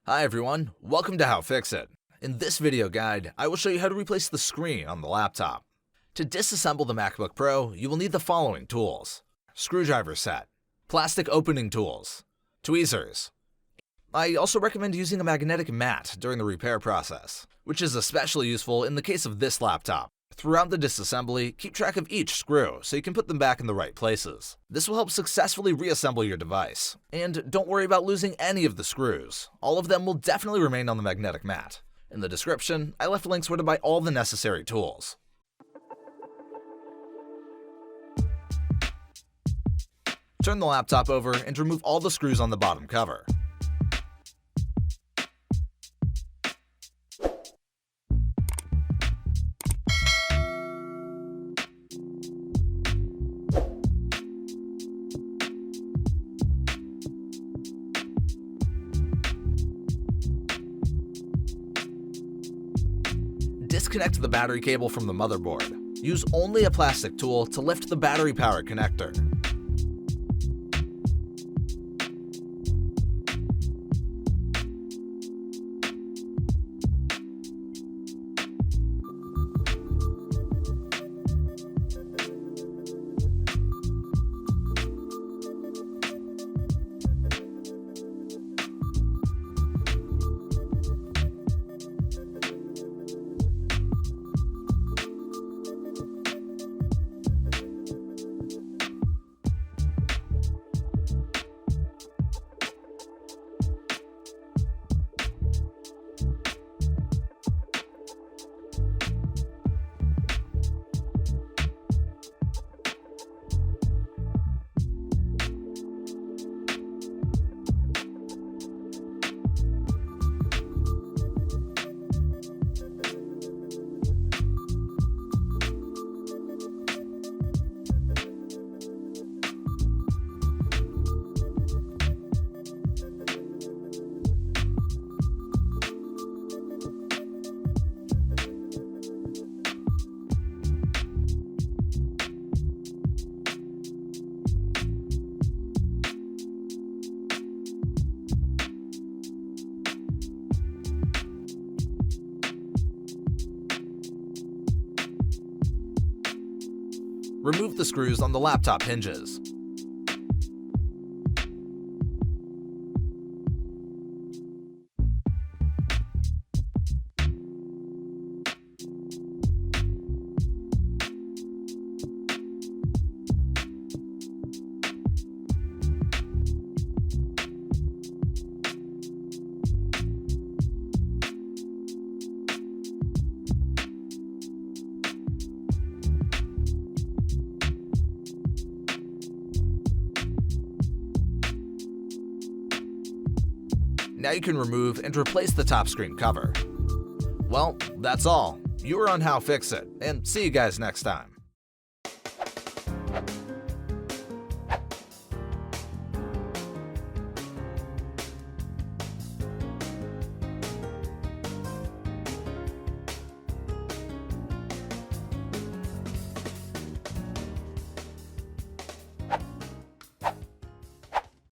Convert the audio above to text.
Hi everyone, welcome to How Fix It. In this video guide, I will show you how to replace the screen on the laptop. To disassemble the MacBook Pro, you will need the following tools: screwdriver set, plastic opening tools, tweezers. I also recommend using a magnetic mat during the repair process, which is especially useful in the case of this laptop. Throughout the disassembly, keep track of each screw so you can put them back in the right places. This will help successfully reassemble your device. And don't worry about losing any of the screws. All of them will definitely remain on the magnetic mat. In the description, I left links where to buy all the necessary tools. Turn the laptop over and remove all the screws on the bottom cover. Disconnect the battery cable from the motherboard. Use only a plastic tool to lift the battery power connector. Remove the screws on the laptop hinges. Now you can remove and replace the top screen cover. Well, that's all. You were on How Fix It, and see you guys next time.